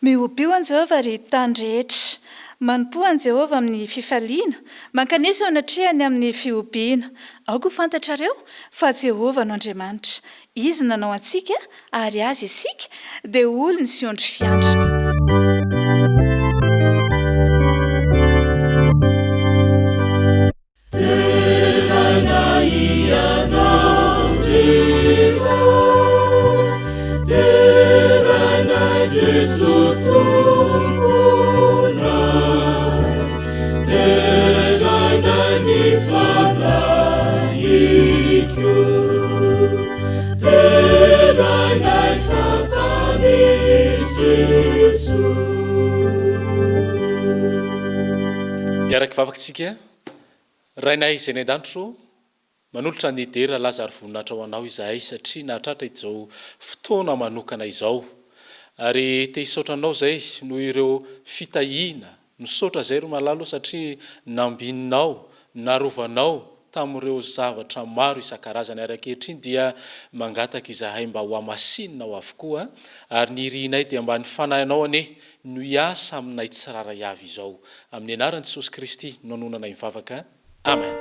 Miobo an Jehovah ry tany rehetra, manompo an Jehovah amin'ny fifaliana, mankanesa ao anatrehany amin'ny fiobiana. Aoka ho fantatrareo fa Jehovah no Andriamanitra, izy nanao antsika ary azy isika dia olony sy ondry fiandrany. Iaraka vavakantsika rainay izay ny an-danitro manolotra ny dera Lazaro voninahitra ho anao izahay satria nahatratra izao fotoana manokana izao ary te hisaotra anao zay noho ireo fitahiana misaotra zay ro malalo satria nambininao narovanao tamin'ireo zavatra maro isan-karazany ary ankehitriny dia mangataka izahay mba ho amasinina avokoa ary ny rinay dia mba ny fanahinao ane no hiasa aminay tsiraray avy izao amin'ny anaran'i Jesosy Kristy no anonanay mivavaka. Amen.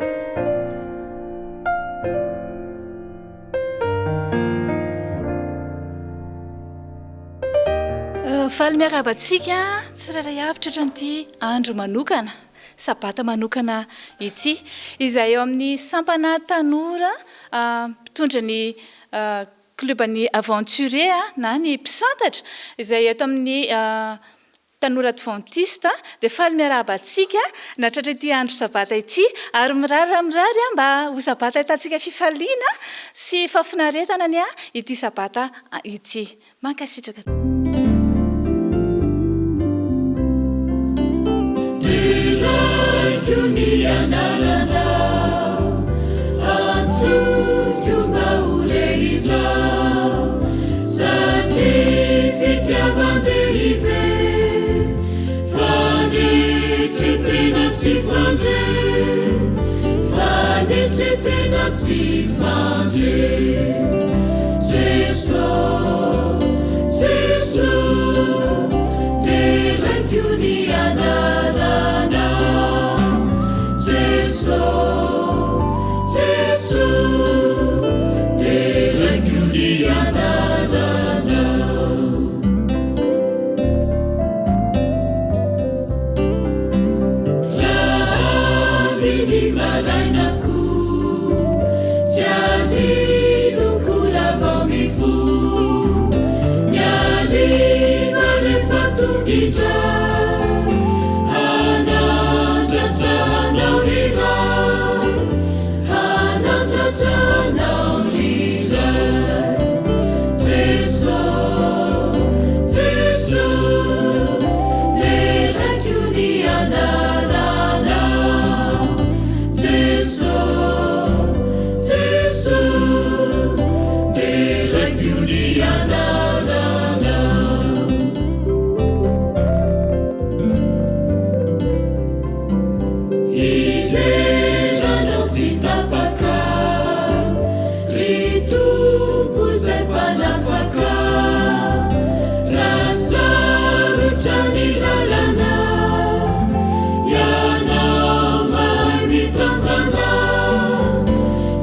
Faly miarabantsika tsiraray avy tratran'ity andro manokana sabata manokana ity izay eo amin'ny sampana tanora mpitondra ny kluban'ny aventurier na ny mpisantatra izay eto amin'ny tanora adventista dia faly miarabantsika natratra ity andro sabata ity ary mirary mba ho sabata hitantsika fifaliana sy fafinaretana ny ity sabata ity. Mankasitraka.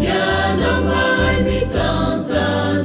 Yana mai mitantana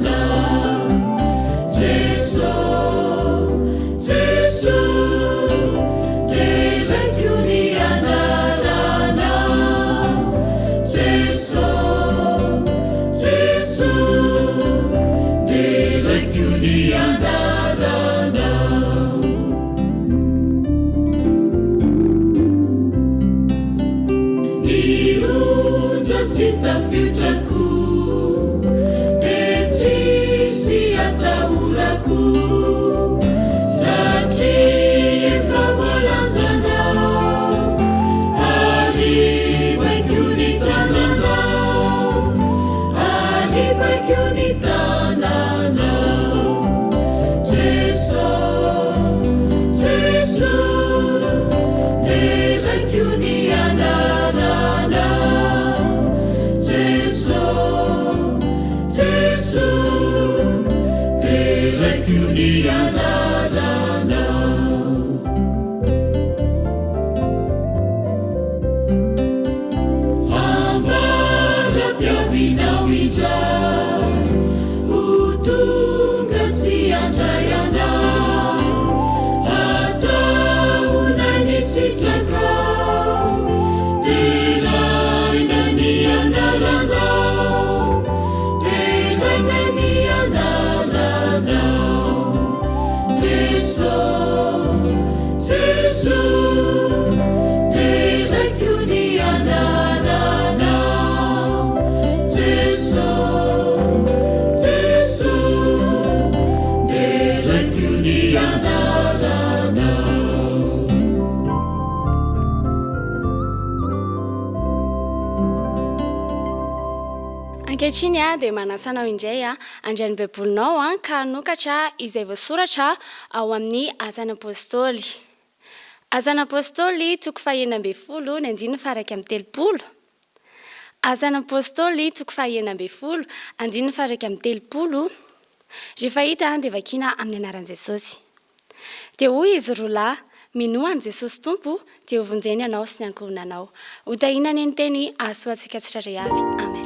ankehitriny a dia manasanao indray a andrian'ny baibolinao a ka nokatra izay voasoratra ao amin'ny azana apôstôly. Azana apôstôly toko fahaenina folo ny andininy faraka amin'ny telopolo. Azana apôstôly toko fahaenina folo andininy faraka amin'ny telopolo. Rehefa hita dia vakiana amin'ny anaran'i Jesosy. Dia hoy izy roalahy, minoany Jesosy Tompo dia hovonjeny anao sy ny ankohonanao. Hotahinany ny teny ahasoantsika tsirairay avy. Amen.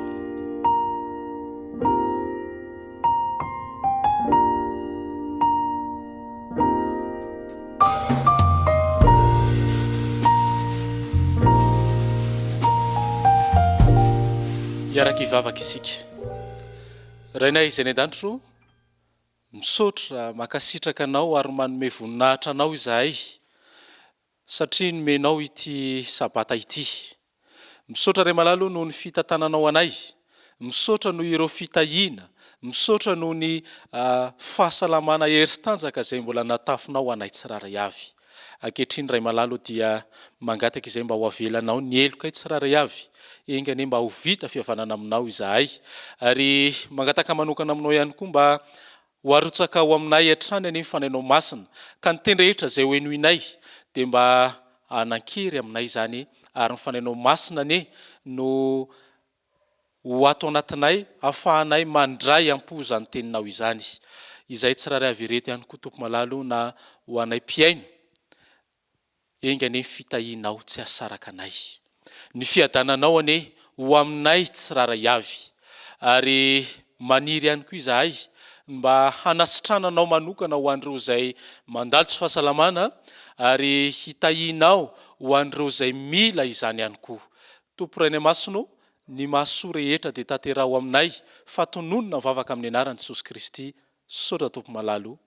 Iaraka ivavaka isika. Rainay izay ny an-danitro, misaotra makasitraka anao ary manome voninahitra anao izahay satria nomenao ity sabata ity. Misaotra ray malalo noho ny fitantananao anay, misaotra noho ireo fitahiana, misaotra noho ny fahasalamana hery sy tanjaka izay mbola natafinao anay tsiraray avy. Ankehitriny ray malalo dia mangataka izay mba ho avelanao ny eloka tsiraray avy. Engany mba ho vita fihavanana aminao izahay ary mangataka manokana aminao ihany koa mba ho arotsaka ao aminay hatrany any fanainao masina ka nitendrehitra izay ho enoinay dia mba anankery aminay izany ary ny fanainao masina ane no ho ato anatinay ahafahanay mandray ampoza ny teninao izany izay tsiraray avy ireto ihany koa toko malalo na ho anay mpiaino engany fitahianao tsy asaraka anay. Ny fiadananao ane ho aminay tsiraray avy ary maniry ihany koa izahay mba hanasitrananao manokana ho an'ireo izay mandalo tsy fahasalamana ary hitahianao ho an'ireo izay mila izany ihany koa. Tompo Ray Masino, ny mahasoa rehetra dia tanteraha ho aminay fatononona vavaka amin'ny anaran'i Jesosy Kristy. Saotra Tompo malalo.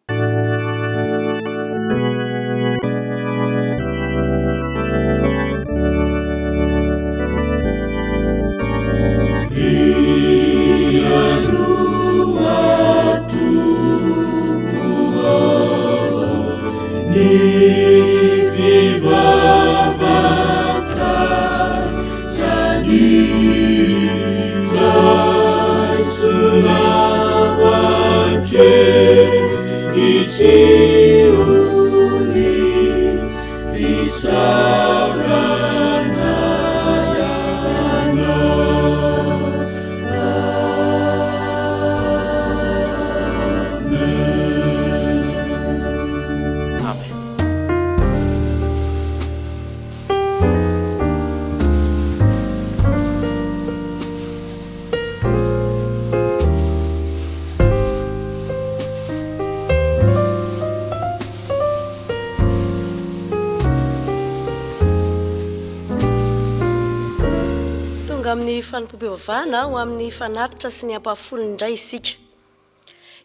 Amin'ny fanampom-pivavahana ho amin'ny fanatitra sy ny ampafolony indray isika.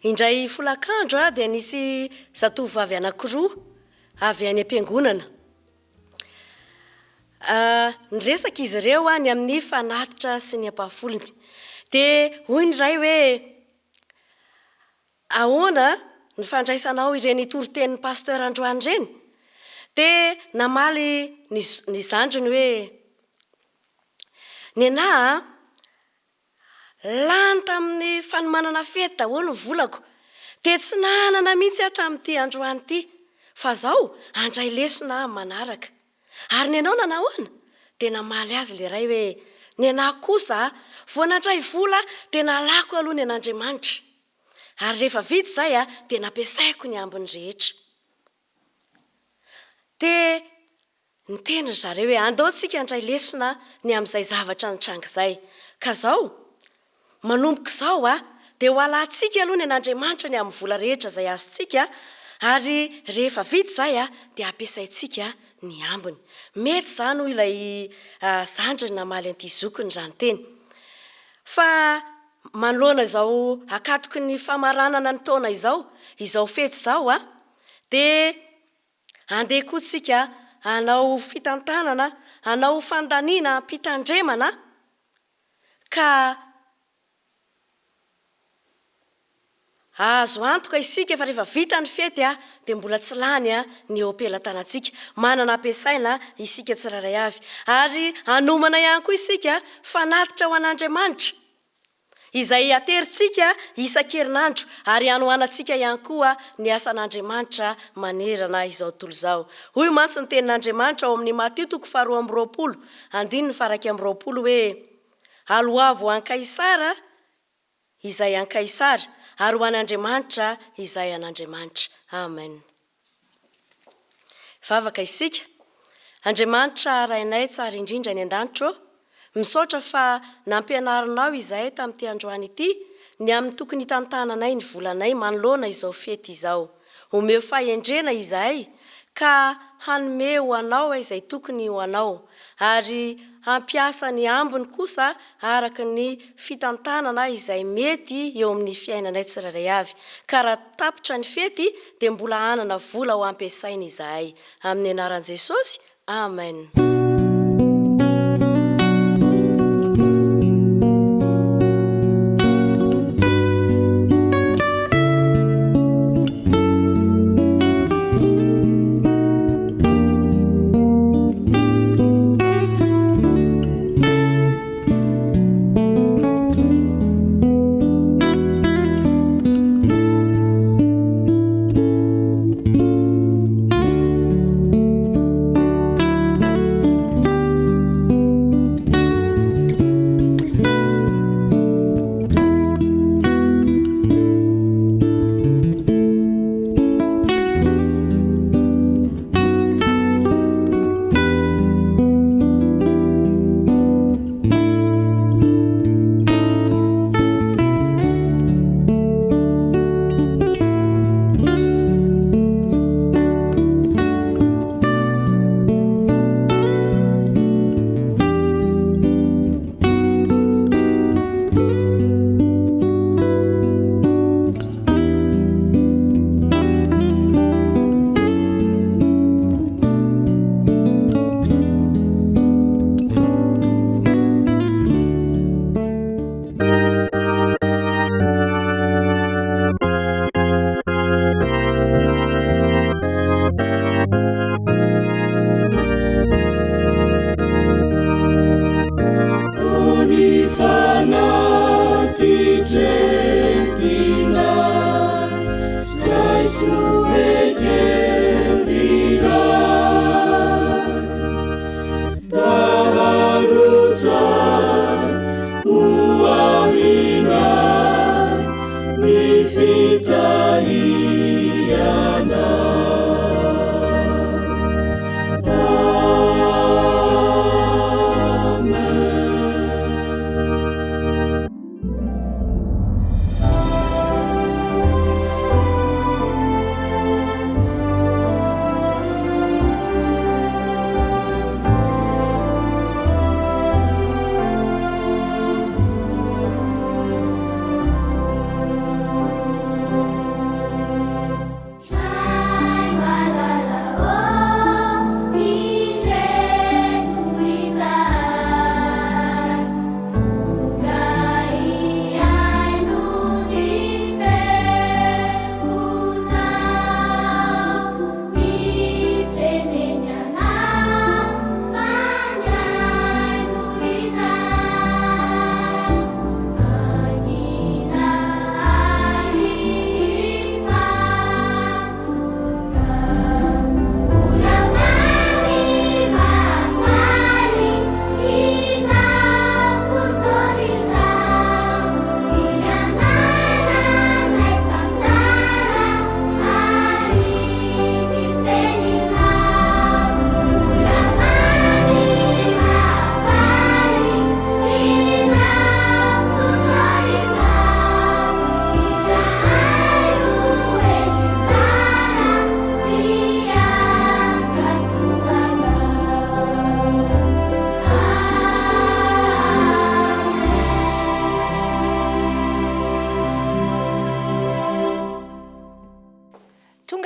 Indray folakandro dia nisy zatovovavy anankiroa avy any am-piangonana. Niresaka izy ireo ny amin'ny fanatitra sy ny ampafolony. Dia hoy ny iray hoe ahoana ny fandraisanao ireny toritenin'ny pasteur androany ireny? Dia namaly ny zandriny hoe ny anahy lany tamin'ny fanomanana fety daholo ny volako dia tsy nahanana mihitsy aho tamin'ity androany ity fa zao handray lesona manaraka ary ny anao nanahoana dia namaly azy le ray hoe ny anahy kosa vao nandray vola dia nalako aloha ny an'Andriamanitra ary rehefa vita izay a dia nampiasaiko ny ambiny rehetra dia niteny zareo hoe andaontsika andray lesona ny amin'izay zavatra nitranga izay ka zao manomboka izao a dia ho alantsika aloha ny an'Andriamanitra ny amin'ny vola rehetra izay azontsika ary rehefa vita izay a dia ampiasaintsika ny ambiny mety izany ho ilay zandriny namaly an'ity zokiny izany teny fa manoloana izao akatoky ny famaranana ny taona izao fety izao a dia andeha koa tsika hanao fitantanana hanao fandaniana mpitandremana ka azo antoka isika fa rehefa vita ny fety a dia mbola tsy lany a ny eo am-pelantanantsika manana ampiasaina isika tsiraray avy ary anomana ihany koa isika fanatitra ho an'Andriamanitra izay aterintsika isan-kerinandro ary hanohanantsika ihany koa ny asan'Andriamanitra manerana izao tontolo izao. Hoy mantsy ny tenin'Andriamanitra ao amin'ny Matio 2:20 hoe aloavo an Kaisara izay an Kaisara ary ho an'Andriamanitra izay an'Andriamanitra. Amen. Vavaka isika, Andriamanitra rainay tsara indrindra ny an-danitro, misaotra fa nampianarinao izahay tamin'ity androany ity ny amin'ny tokony tantananay ny volanay manoloana izao fety izao. Omeo fahendrena izahay ka hanome ho anao izay tokony ho anao ary hampiasa ny ambiny kosa araka ny fitantanana izay mety eo amin'ny fiainanay tsiraray avy ka raha tapitra ny fety dia mbola hanana vola ho ampiasaina izahay amin'ny anaran'i Jesosy. Amen.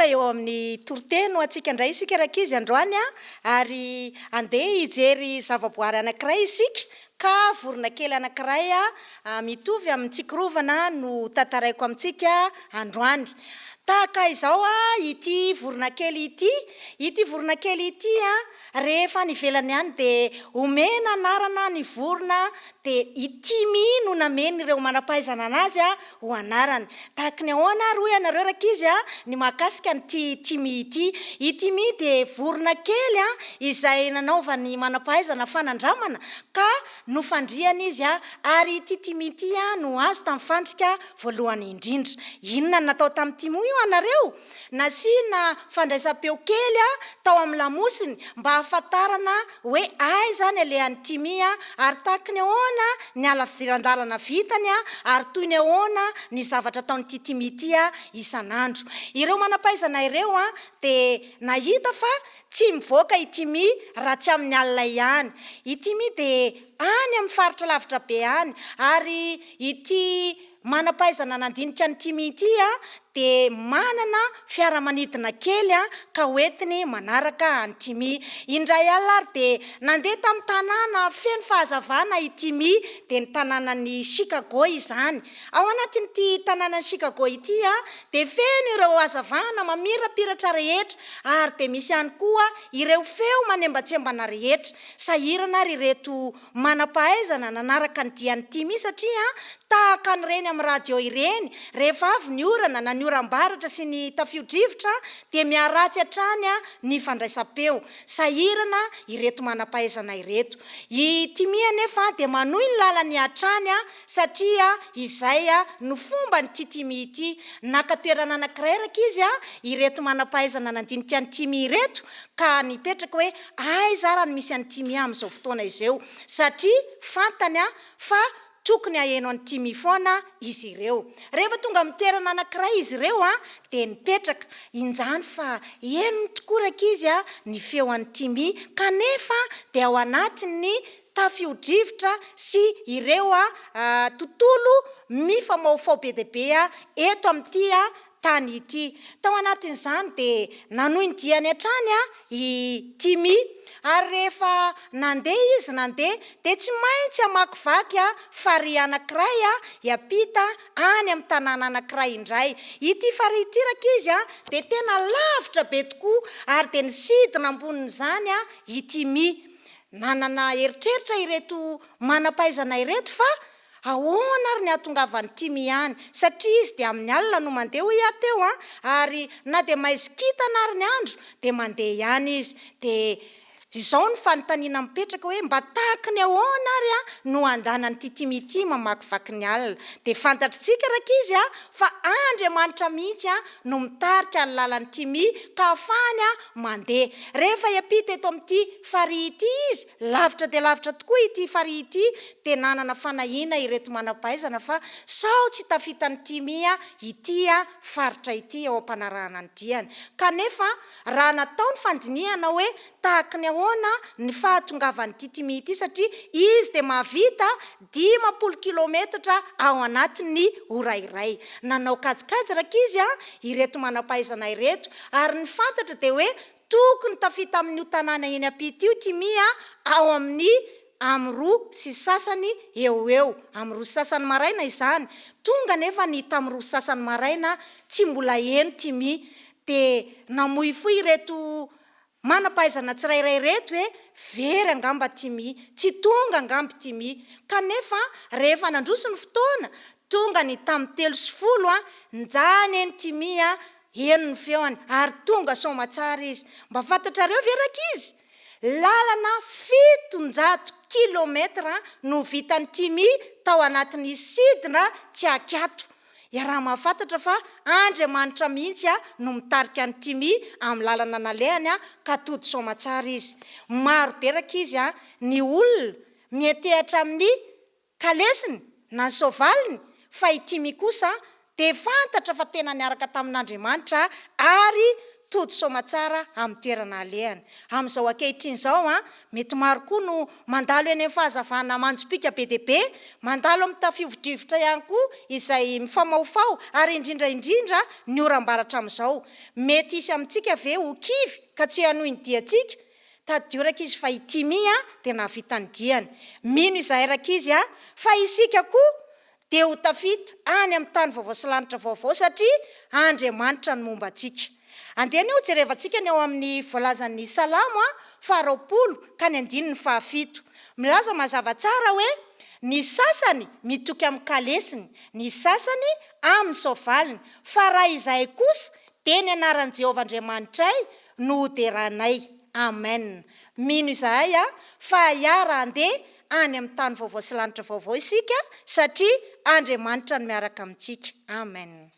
eo amin'ny toroteno atsika indray isika raka izy androany ary andeha hijery zavaboary anankiray isika ka vorona kely anankiray mitovy amin'ny tsikirovana no tantaraiko amintsika androany tahaka izao ity vorona kely ity vorona kely ity rehefa nivelany ihany dia omena anarana ny vorona dia itimy no nameny ireo manampahaizana anazy ho anarany tahaka ny ahoana ro ianareo raka izy ny mahakasika nyty timy itimy dia vorona kely izay nanaova ny manampahaizana fanandramana ka nofandriana izy ary ity timy ity no azo tamin'ny fandrika voalohany indrindra inona natao tamin'ny timy io anareo nasiana fandraisam-peo kely tao amin'ny lamosiny mba hahafantarana hoe ay zany alehan'ny timy ary tahaka ny ahoana ny alavirandalana vitany ary toy ny ahoana ny zavatra taon'ity timy ity isan'andro ireo manampahaizana ireo dia nahita fa tsy mivoaka itimy raha tsy amin'ny alina ihany itimy dia any amin'ny faritra lavitra be any ary ity manampahaizana nandinika ny timy ity dia manana fiaramanidina kely ka hoentiny manaraka anytimy indray alina ary dia nandeha tamin'ny tanàna feno fahazavana itimy dia ny tanànany Chicago izany ao anatin'ity tanànany Chicago ity dia feno ireo hazavana mamirapiratra rehetra ary dia misy ihany koa ireo feo manembatsembana rehetra sahirana ary ireto manampahaizana nanaraka ny diany timy satria tahaka nyreny amin'ny radio ireny rehefa avy ny orana na ny oram-baratra sy ny tafio-drivotra dia miaratsy hatrany ny fandraisam-peo sahirana ireto manampahaizana ireto itimy anefa dia manohy ny lalany hatrany satria izay no fomba ny titimy ity nakatoerana anankiray raka izy ireto manampahaizana nandinika ny timy ireto ka nipetraka hoe ay zara ny misy any timy amin'izao fotoana izao satria fantany fa tokony aheno any timy foana izy ireo rehefa tonga amin'ny toerana anankiray izy ireo dia nipetraka injany fa eno tokoa raka izy ny feo any timy kanefa dia ao anatiny tafio-drivotra sy ireo tontolo mifamaofao be dia be eto amin'ity tany ity tao anatin'izany dia nanohy ny diany hatrany itimy ary rehefa nandeha izy nandeha dia tsy maintsy hamakivaky fary anankiray hiampita any amin'ny tanàna anankiray indray ity fary ity raka izy dia tena lavitra be tokoa ary dia nisidina ambonin'izany itimy nanana eritreritra ireto manampahaizana ireto fa ahoana ary ny ahatongavany timy ihany satria izy dia amin'ny alina no mandeha ho iateo ary na dia maizikitana ary ny andro dia mandeha ihany izy dia izao ny fanontaniana mipetraka hoe mba tahaka ny ahoana ary no andanany titimy ity mamakivaky ny alina dia fantatritsika raka izy fa Andriamanitra mihitsy no mitarika ny lalany timy ka afahany mandeha rehefa hiampita eto amin'ity fary ity izy lavitra dia lavitra tokoa ity fary ity dia nanana fanahina ireto manampahaizana fa sao tsy tafitany timy ity faritra ity ao am-panarahana ny diany kanefa raha natao ny fandinihana hoe tahaka ny ahoana ny fahatongavany titimy ity satria izy dia mahavita 10 kilometatra ao anatiny ora iray nanao kajikajy raka izy ireto manampahaizana ireto ary ny fantatra dia hoe tokony tafita amin'io tanàna eny ampita io timy ao amin'ny am'roa sy sasany eo am'roa sy sasany maraina izany tonga nefa ny tamin'ny roa sy sasany maraina tsy mbola eno timy dia namoy foy ireto manampahaizana tsirairay reto hoe very angamba timy tsy tonga angamba timy kanefa rehefa nandroso ny fotoana tonga ny tamin'ny 3:10 njany eny timy eno ny feoany ary tonga somatsara izy mba fantatrareo veraka izy lalana 700 kilometra no vitany timy tao anatin'ny sidina tsy akato raha mahafantatra fa Andriamanitra mihitsy no mitarika ny timy amin'ny lalana nalehany ka tody somatsara izy maro beraka izy ny olona mietehatra amin'ny kalesiny na ny sovaliny fa itimy kosa dia fantatra fa tena niaraka tamin'Andriamanitra ary tody somatsara amin'ny toerana alehany amin'izao ankehitriny zao a mety maro koa no mandalo eny amin'ny fahazavana manjopika be deaibe mandalo amin'ny tafivodrivotra ihany koa izay mifamaofao ary indrindraindrindra ny oram-baratra amin'izao mety isy amintsika ve ho kivy ka tsy hanohy ny diatsika tadioraka izy fa itimia dia nahavitany diany mino izahay raka izy a fa isika koa dia ho tafita any amin'ny tany vaovao sy lanitra vaovao satria Andriamanitra ny momba antsika andehany io jerevantsika ny ao amin'ny voalazan'ny salamo a faharoapolo ka ny andiny ny fahafito milaza mazava tsara hoe ny sasany mitoky amin'ny kalesiny ny sasany amin'ny sovaliny fa raha izahay kosa dia ny anaran'i Jehovah Andriamanitray no deranay amen mino izahay a fa hiara andeha any amin'ny tany vaovao sy lanitra vaovao isika satria Andriamanitra no miaraka amintsika amen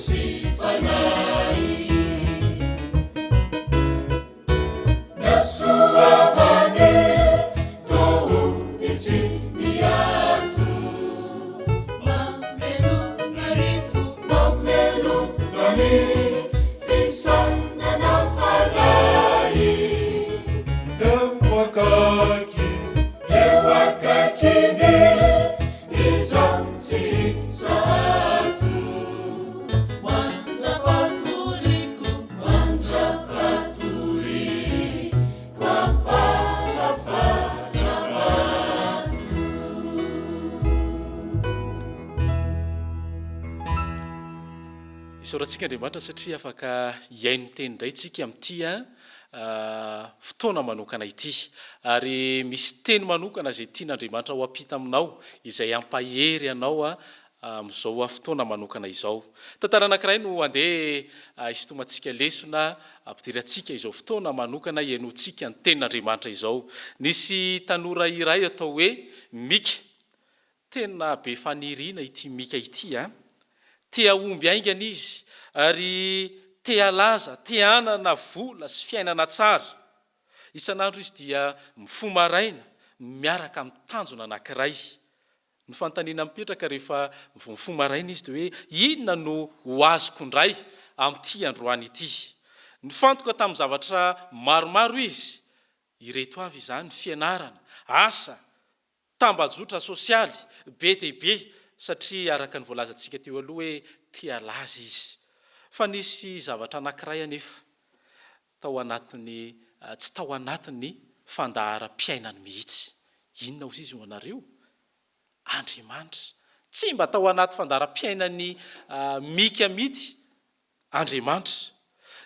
See isaorantsika andriamanitra satria afaka iaino teny indray tsika amin'ity fotoana manokana ity ary misy teny manokana izay tian'andriamanitra ho ampita aminao izay ampahery anao amin'izao fotoana manokana izao. Tantara anankiray no andeha hisintomantsika lesona ampidiry antsika izao fotoana manokana ianoantsika ny tenin'andriamanitra izao. Nisy tanora iray atao hoe Mika, tena be faniriana ity Mika ity tea omby aingana izy ary tea laza, tea hanana vola sy fiainana tsara. Isan'andro izy dia mifoha maraina miaraka amin'ny tanjona anankiray. Ny fanontaniana mipetraka rehefa mifoha maraina izy dia hoe inona no ho azoko indray amin'ity androany ity. Ny fantoka tamin'ny zavatra maromaro izy, ireto avy izany ny fianarana, asa, tambajotra sosialy, be dia be, satria araka ny voalazantsika teo aloha hoe tea laza izy. Fa nisy zavatra anankiray anefa tsy tao anatiny fandaharam-piainany mihitsy. Inona hozy izy ho anareo? Andriamanitra. Tsy mba tao anaty fandaharam-piainany Mika mity Andriamanitra.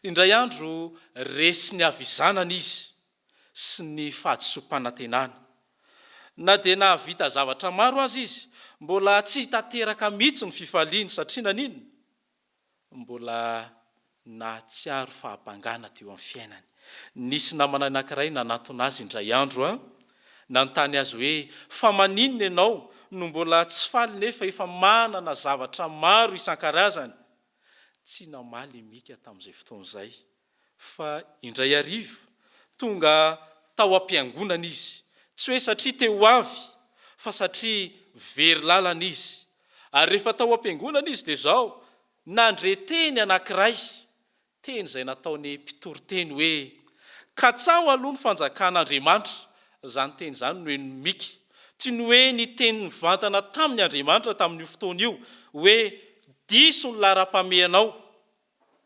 Indray andro resy ny avizanana izy sy ny fahadisom-panantenana. Na dia nahavita zavatra maro azy izy, mbola tsy tanteraka mihitsy ny fifaliany satria nanino? Mbola nahatsiaro fahabangana teo amin'ny fiainany. Nisy namana anankiray nanantona azy indray andro nanontany azy hoe fa maninona ianao no mbola tsy faly nefa efa manana zavatra maro isan-karazany? Tsy namaly Mika tamin'izay fotoana izay, fa indray hariva tonga tao am-piangonana izy. Tsy hoe satria teo avy, fa satria very lalana izy. Ary rehefa tao am-piangonana izy dia zao nandre teny anankiray, teny izay nataony mpitory-teny hoe katsao aloha ny fanjakan'Andriamanitra. Zany teny izany no eny Mika. Tsy ny hoe ny teny mivantana tamin'ny Andriamanitra tamin'io fotoana io hoe diso ny lara-pamehanao.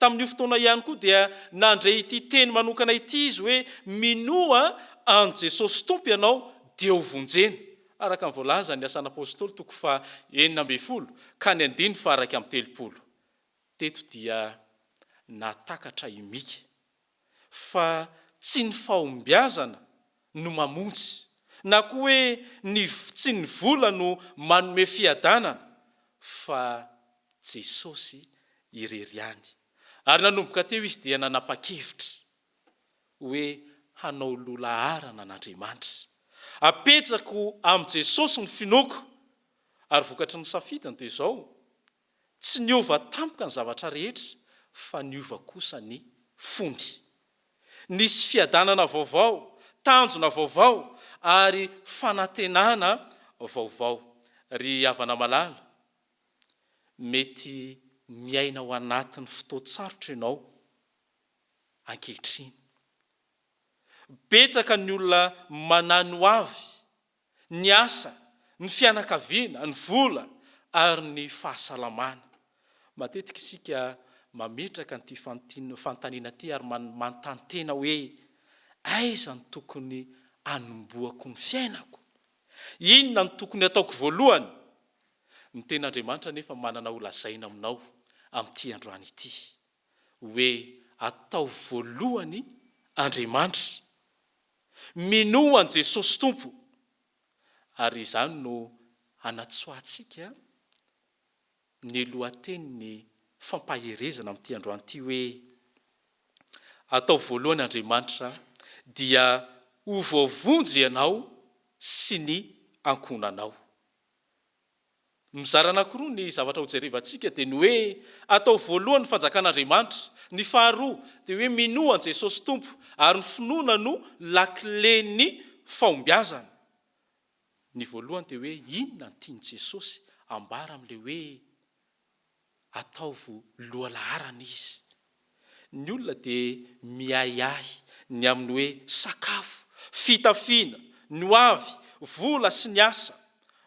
Tamin'io fotoana ihany koa dia nandre ity teny manokana ity izy hoe minoa an Jesosy Tompo ianao dia ho vonjena. Araka ny voalaza ny asan'ny apôstôly 9:10 ka ny 9:30. Teto dia natakatra i Mika fa tsy ny fahombiazana no mamonjy, na koa hoe tsy ny vola no manome fiadanana, fa Jesosy irery ihany. Ary nanomboka teo izy dia nanapa-kevitra hoe hanao lola-arana an'Andriamanitra. Apetrako amin'i Jesosy ny finoko, ary vokatry ny safidiny dia izao, tsy niova tampoka ny zavatra rehetra, fa niova kosa ny fony. Nisy fiadanana vaovao, tanjona vaovao, ary fanantenana vaovao. Ry havana malala, mety miaina ao anatin'ny fotoan-tsarotra ianao ankehitriny. Betsaka ny olona manano avy, ny asa, ny fianakaviana, ny vola, ary ny fahasalamana. Matetika isika mametraka n'ity fanontaniana ity ary manontany tena hoe aiza ny tokony anomboako ny fiainako? Inona ny tokony ataoko voalohany? Ny ten'Andriamanitra nefa manana ho lazaina aminao amin'ity androany ity hoe atao voalohany Andriamanitra, minoa an Jesosy Tompo, ary izany no anatsoatsika ny lohateniny fampaherezana amin'ity androany ity hoe atao voalohany Andriamanitra dia ho voavonjy ianao sy ny ankonanao. Mizara anankiroa ny zavatra hojerevantsika dia ny hoe atao voalohany fanjakan'Andriamanitra, ny faharoa dia hoe minoa an Jesosy Tompo, ary ny finoana no lakileny fahombiazana. Ny voalohany dia hoe inona ny tiany Jesosy ambara amin'ilay hoe ataovo loha-laharana izy. Ny olona dia miahiahy ny amin'ny hoe sakafo, fitafiana, ny hoavy, vola sy ny asa.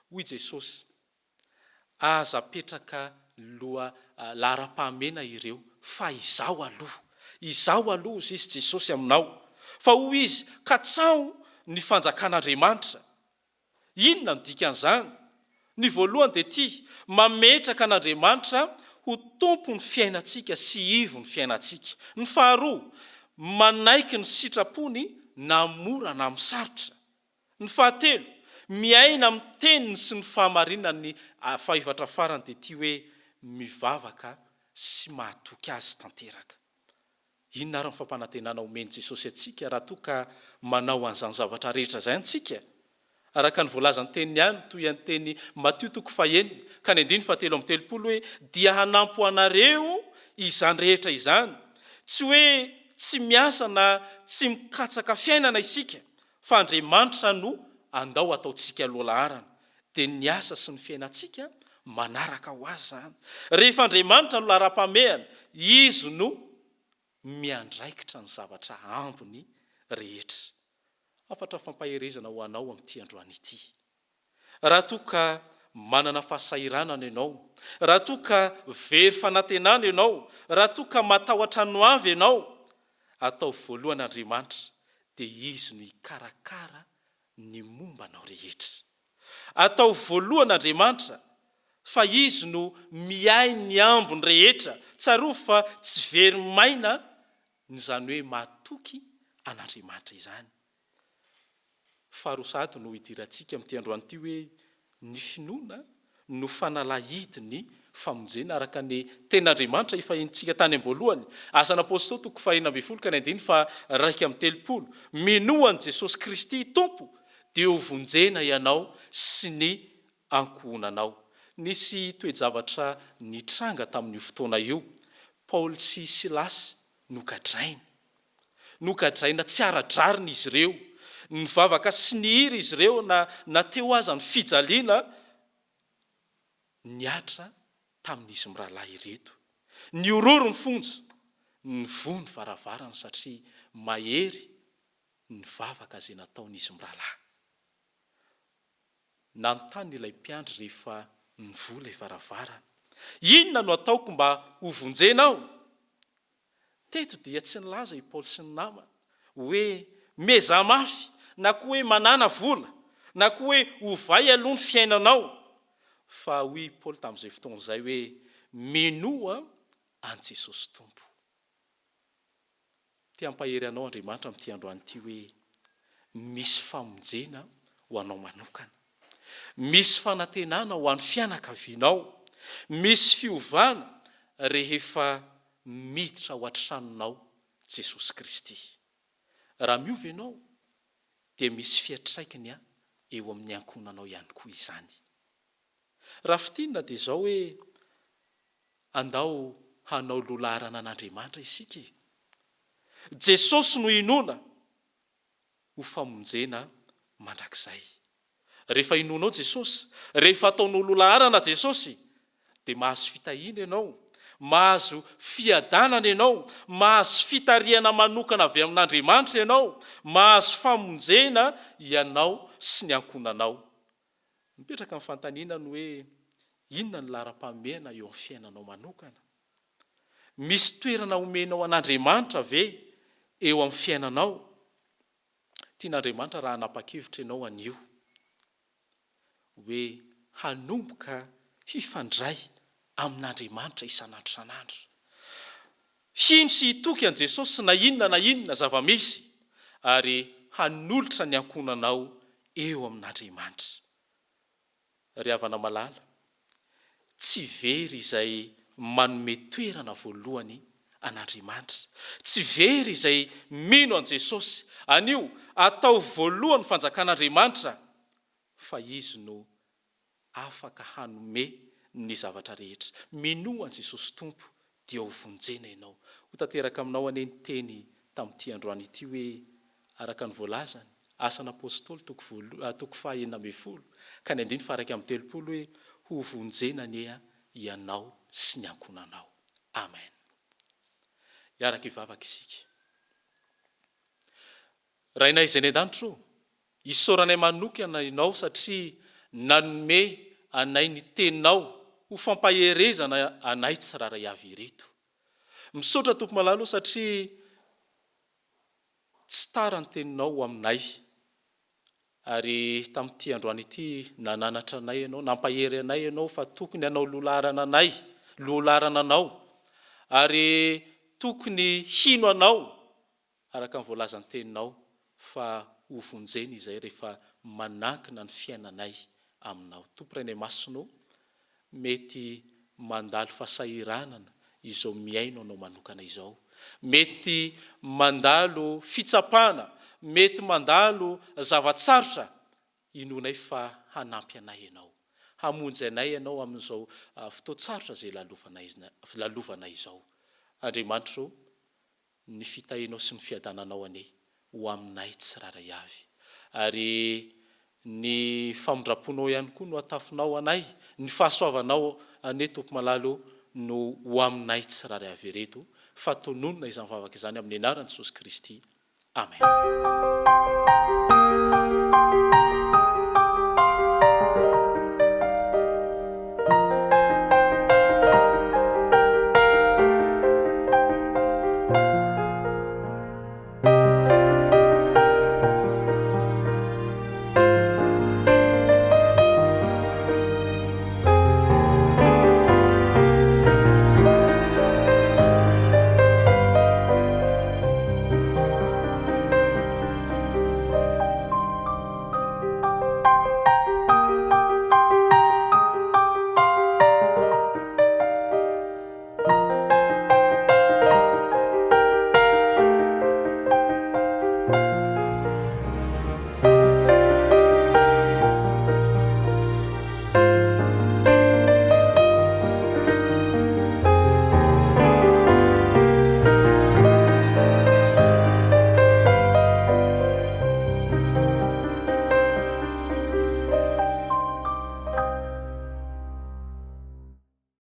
Hoy Jesosy, aza apetraka lara-pahamena ireo, fa izao aloha izy Jesosy aminao. Fa hoy izy, katsao ny fanjakan'Andriamanitra. Inona ny dikan'izany? Ny voalohany dia mametraka an'Andriamanitra ho tompo ny fiainantsika sy ivo ny fiainantsika. Ny faharoa, manaiky ny sitrapony na mora na misarotra. Ny fahatelo, miaina amin'ny teniny sy ny fahamarinany fahavatra farany dia ity hoe mivavaka sy mahatoky azy tanteraka. Inona ary ny fampanantenana omeny Jesosy atsika raha toa ka manao an'izany zavatra rehetra izay antsika? Araka ny voalaza ny teniny ihany toy ny teny Matio 9:1 ka ny 7:30 hoe dia hanampy anareo izany rehetra izany. Tsy hoe tsy miasa na tsy mikatsaka fiainana isika, fa Andriamanitra no andao ataontsika lohalaharana. Dia ny asa sy ny fiainantsika manaraka ho azy zany. Rehefa Andriamanitra no lara-pamehana, izy no miandraikitra ny zavatra ambony rehetra. Afatra fampaherezana ho anao amin'ity androany ity. Raha toa ka manana fahasahiranana ianao, raha toa ka very fanantenana ianao, raha toa ka matahotra no avy ianao, atao voalohany Andriamanitra dia izy no hikarakara ny mombanao rehetra. Atao voalohany Andriamanitra fa izy no miay ny ambony rehetra, tsaroa fa tsy very maina izany hoe matoky an'Andriamanitra izany. Faharoa no hidirantsika amin'ity androany ity hoe ny finoana no fanalahidiny famonjena araka ny ten'Andriamanitra ifahintsika tany am-boalohany. Asan'ny Apôstôly 2:20 ka 9:2:30. Minoan Jesosy Kristy Tompo dia ho vonjena ianao sy ny ankohonanao. Nisy toe-javatra nitranga tamin'io fotoana io. Paoly sy Silasy nogadraina tsy ara-drariny izy ireo. Nivavaka sy nihiry izy ireo na teo aza ny fijaliana niatra tamin'izy mirahalahy ireto. Niororo ny fonja, nivoha ny varavarana satria mahery nivavaka izay nataon'izy mirahalahy. Nanontany ilay mpiandry rehefa nivoha ilay varavarana, inona no ataoko mba ho vonjenao? Teto dia tsy nilaza i Paoly sy ny namany hoe meza mafy, na koa hoe manana vola, na koa hoe hovay aloha ny fiainanao, fa hoy Paoly tamin'izay fotoana izay hoe minoa an Jesosy Tompo. Tia hampahery anao Andriamanitra amin'ity androany ity hoe misy famonjena ho anao manokana, misy fanantenana ho an'ny fianakavianao, misy fiovana rehefa miditra ao an-tranonao Jesosy Kristy. Raha miova ianao dia misy fiantraikany eo amin'ny ankohonanao ihany koa izany. Raha fitinina dia izao hoe andao hanao lolaharana an'Andriamanitra isika. Jesosy no inoana ho famonjena mandrakizay. Rehefa inoanao Jesosy, rehefa ataonao lolaharana Jesosy, dia mahazo fitahiana ianao, mahazo fiadanana ianao, mahazo fitariana manokana avy amin'Andriamanitra ianao, mahazo famonjena ianao sy ny ankohonanao. Mipetraka amin'ny fantaniana hoe inona ny lara-pamehana eo amin'ny fiainanao manokana. Misy toerana omenao an'Andriamanitra ve eo amin'ny fiainanao? Tian'Andriamanitra raha hanapa-kevitra ianao anio hoe hanomboka hifandray amin'Andriamanitra isan'andro san'andro. Hino sy hitoky an Jesosy na inona zava-misy ary hanolotra ny ankohonanao eo amin'Andriamanitra. Ry havana malala, tsy very izay manome toerana voalohany an'Andriamanitra. Tsy very izay mino an Jesosy, anio atao voalohany fanjakan'Andriamanitra, fa izy no afaka hanome ny zavatra rehetra. Mino an Jesosy Tompo dia ho vonjena ianao. Ho tanteraka aminao ane ny teny tamin'ity androany ity hoe araka ny voalazany Asan'ny Apôstôly 2:9 ka ny 9:30 hoe ho vonjena anie ianao sy ny ankohonanao. Amen. Iaraka ivavaka isika. Rainay izay ny an-danitro, isaoranay manokana ianao satria nanome anay ny teninao ho fampaherezana anay tsiraray avy ireto. Misaotra tompo malalo satria tsy tara ny teninao aminay. Ary tamin'ity androany ity nananatra anay ianao, nampahery anay ianao fa tokony hanao lolaharana anay, loalarana anao ary tokony hino anao araka ny voalazany teninao fa hovonjeny izay rehefa manakina ny fiainanay aminao. Tomporay masino mety mandalo fahasahiranana izao miaino anao manokana izao, mety mandalo fitsapana, mety mandalo zavatsarotra, inonay fa hanampy anay ianao, hamonjy anay ianao amin'izao fotoatsarotra zay lalovanay izao. Andriamanitra, ny fitahinao sy ny fiadananao ane ho aminay tsiraray avy, ary ny famondraponao ihany koa no atafinao anay, ny fahasoavanao ane tompo malalo no ho aminay tsiraray avy ereto, fa tononona izany vavaka izany amin'ny anaran'i Jesosy Kristy. Amen.